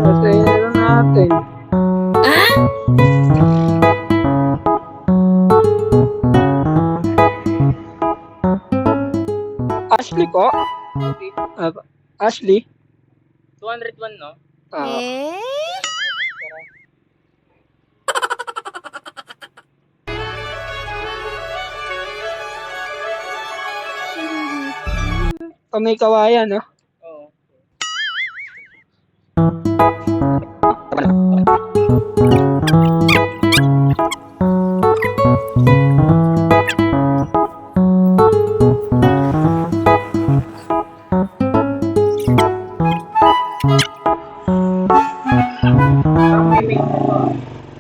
Masaya natin. Ashley po? Ashley? 201, no? Eh? May kawayan, no? Oo.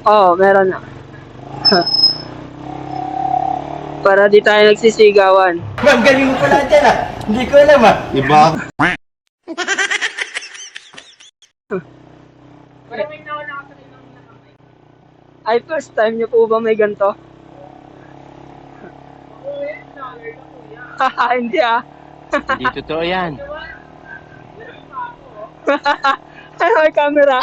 Oo, meron na. Para di tayo nagsisigawan. Ang galing mo pala dyan ah. Hindi ko alam ah. Iba. Parang may nakasakay ng nakamay. Ay, first time niyo po ba may ganito? Oo, yun. Dollar na kuya. Hindi ah. Hindi totoo yan. Meron pa ako, oh. Ay, may camera.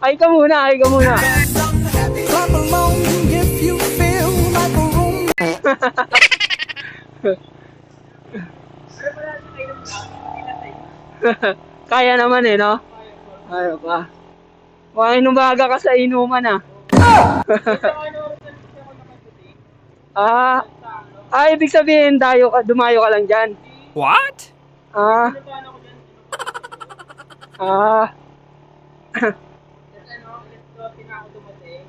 Ay ka muna, ay ka muna. Clap along if you feel like a room. Pero wala na kayo ng pinatay. Kaya naman eh, no? Ay, pa. Huwag inumaga ka sa inuman ah. Ito ano, kasi ako nakaputi. Ah, ibig sabihin, dumayo ka lang dyan. What? Ah, Ano ba ako dyan? ah. Tapos ano, let's go, pinako dumating.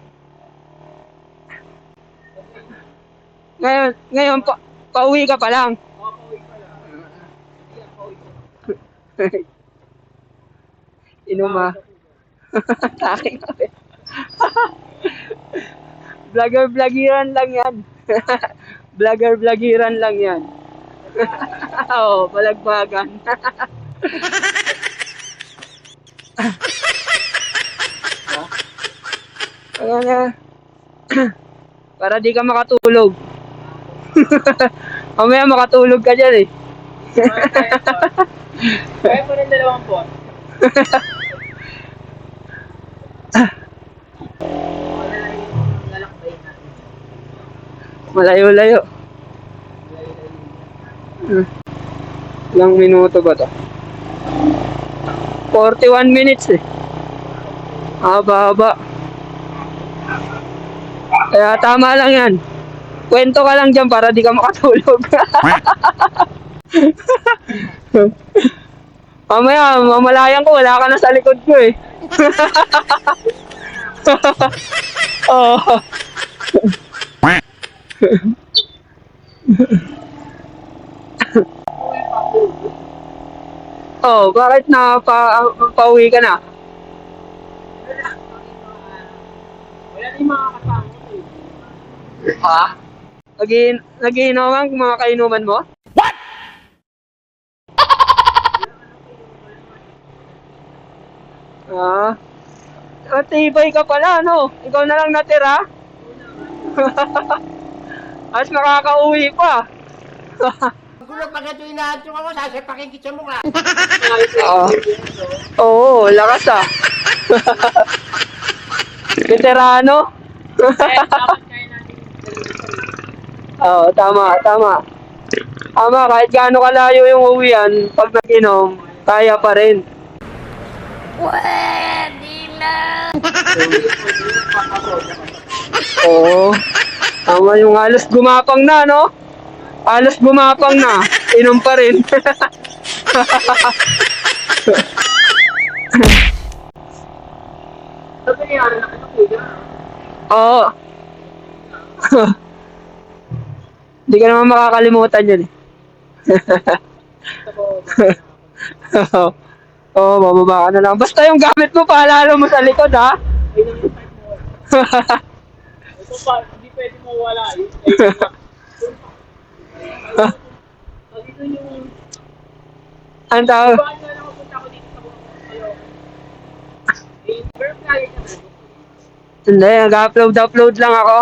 Ngayon, pauwi ka pa lang. Oo, pauwi pa lang. Hindi, pauwi pa lang. Inuma. Taking kami. Vlogger-vlogiran lang yan. Vlogger-vlogiran lang yan. Oo, palagbagan. Ayan, para di ka makatulog. Mamaya makatulog ka dyan eh. Kaya po rin 2 pot. Wala lang yung lalakbay natin. Malayo-layo. Ilang minuto ba to? 41 minutes eh. Haba-haba. Kaya tama lang yan. Kwento ka lang dyan para di ka makatulog. Mamaya, mamalayan ko, wala ka na sa likod ko eh. Oh. Oh, bakit pauwi ka na? Wala na yung mga kasama ko eh. Ha? Nagiinuman mga kainuman mo? Ah. Tibay ka pala, no? Ikaw na lang natira? As makakauwi pa. Gulo pag ito inaatong ako, sasapakin kita mo nga. Oo, lakas ah. Veterano. Dapat kaya natin Oo, tama. Tama, kahit gaano kalayo yung uwian, pag nag-inom, kaya pa rin. Pwede na. Oo. Tama yung halos gumapang na, no? Halos gumapang na. Inom pa rin. Ano nangyari na kita kuya? Oo. Hindi ka naman makakalimutan yun eh. Oo, bababa ka na lang. Basta yung gamit mo, paalala mo sa likod, ha? Ay lang yung type mo. Ito pa, hindi pwede mawala. Pag ito yung... Ang tawag? Baan na lang mapunta ko dito sa Bulacan. Eh, pero flyer ka na. Hindi, nag-upload lang ako.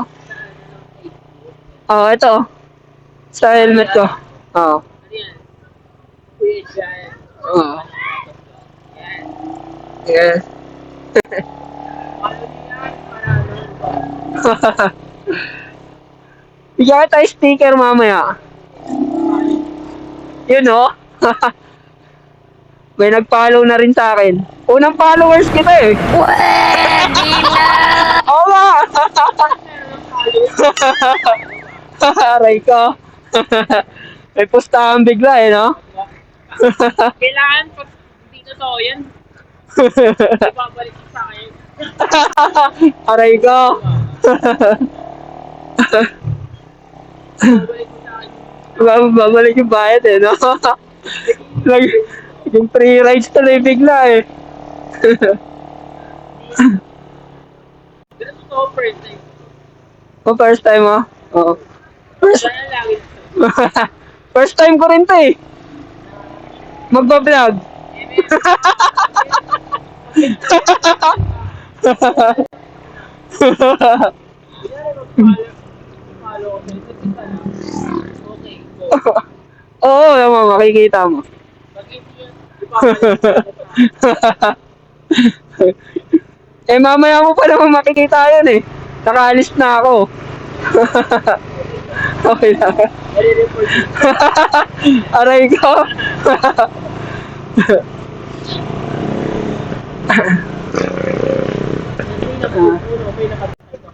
Oh, ito. Sa helmet ko. Oh. Ano yan? Kuya dyan. Oh. Yan. Yes. Ano yan? Para ano? Bigyan tayo sticker mamaya. Yun oh. May nag-follow na rin sa akin. Unang followers kita eh. Pwede na! Oo nga. Aray ko. May pustahan bigla eh, no? Kailangan pag hindi totoo yan, ibabalik ko sa akin. Aray ko. Ibabalik ko sa akin. Babalik yung bayad eh, no? Yung free rides tuloy bigla eh. Pero totoo first time. Oh, first time oh. Oo. First, Kaya lagi first time ko rin to eh. Magbablog. follow ko sa'yo. Nakita na. Okay, go. Oo, yung makikita mo. Pag hindi yun, ibabalik ko sa akin. Eh, mamaya mo pa naman makikita yun eh. Nakaalis na ako. Okay lang. Mali-report yun. Aray ko. May nakatay ko.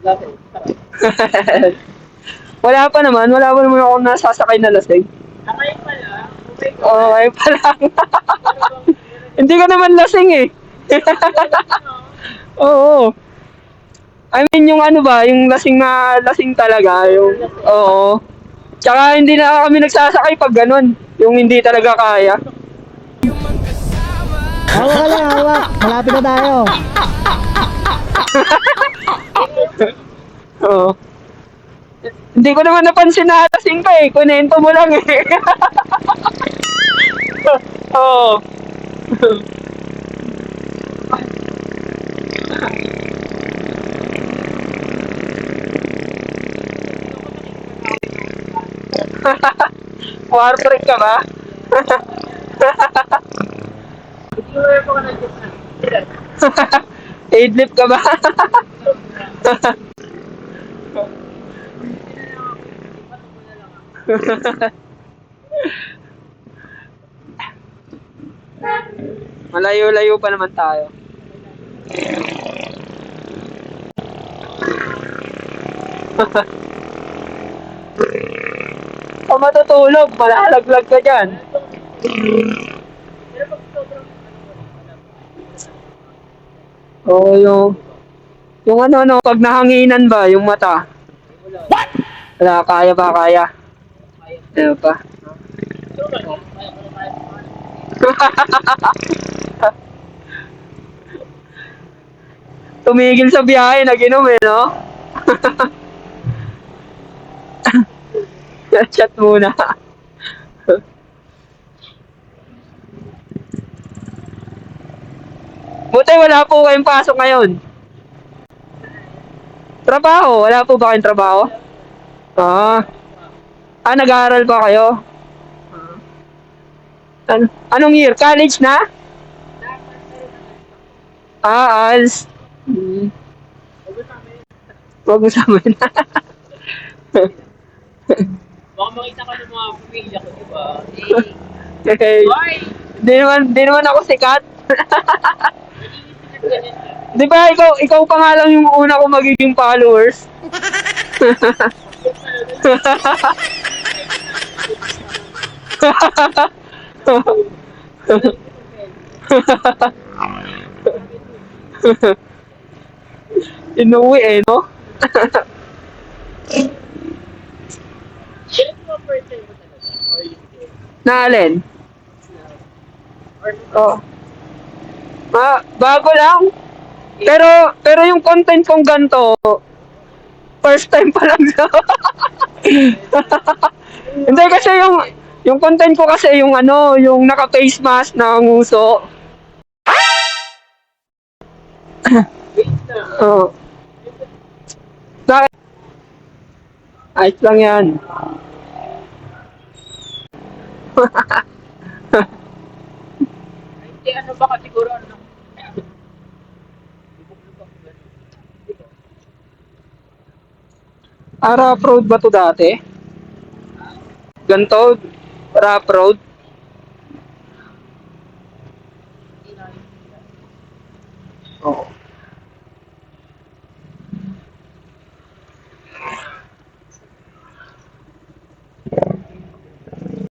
Lasing. Wala pa naman ako nasasakay na lasing. Nakay pala. Okay ko. Okay pa lang. Hindi ka naman lasing eh. Oo. I mean yung ano ba, yung lasing na lasing talaga, yung oo. Tsaka hindi na kami nagsasakay pag ganun, yung hindi talaga kaya. Hawak ka lang, hawak. Malapit na tayo. Oo. Hindi ko naman napansin na lasing ka eh, kunento mo lang eh. Oo. War break ka ba? Viewer ko ka na dyan na. Idlip ka ba? Malayo-layo pa naman tayo. Kung matutulog, malalaglag ka dyan. Oo, yung ano, no, pag nahanginan ba, yung mata. What? Wala, kaya ba, kaya? Ano pa? Tumigil sa biyahe, nag-inom eh, no? Chat muna. Buti wala po kayong pasok ngayon. Trabaho, wala po ba kayong trabaho? Nag-aaral pa kayo? Anong year? College na? Als. Wag mo sa amin. Baka makita ka ng mga pamilya ko, diba? Okay. Hoy! Di naman ako sikat. Nagiging sikat ka din ka. Di ba ikaw pa nga lang yung una ko magiging followers? Inuwi eh, no? Yan yung mga first time mo talaga? Or hindi? Naalin? Or Oh. Bago lang. Pero yung content kong ganito, first time pa lang siya. Hindi kasi yung content ko kasi yung ano, yung naka-face mask na nguso. wait na. Oh. Bakit? Ayos lang yan. Hindi, ano baka siguro ano. Rough road ba to dati? Ganto? Rough road? Oo.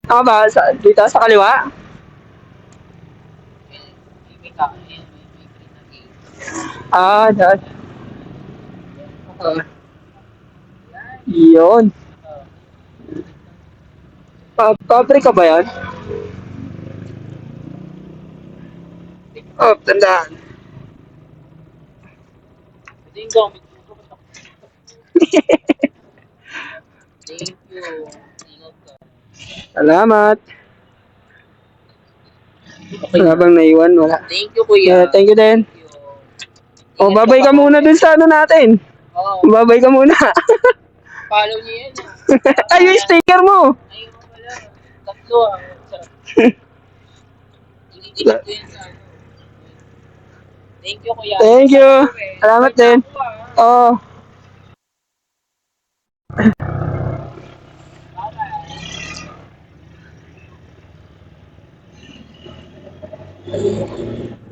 Tama ba? Dito sa kaliwa? Dyan. Yun. Pabrika ba yan? Oh, tandaan. Ito yung gamit ko. Thank you. Ingat ka. Salamat. Wala bang naiwan? Wala. Thank you, kuya. Yeah, thank you din. Oh, babay ka muna dun sa ano natin. Oo. Babay ka muna. Follow niyo yan. Ah. Ay, yung sticker mo. Ayun mo pala. Tatlo ah. Inidilig ko yan sa ano. Thank you, kuya. Thank you. Salamat din. Oh. Bye-bye.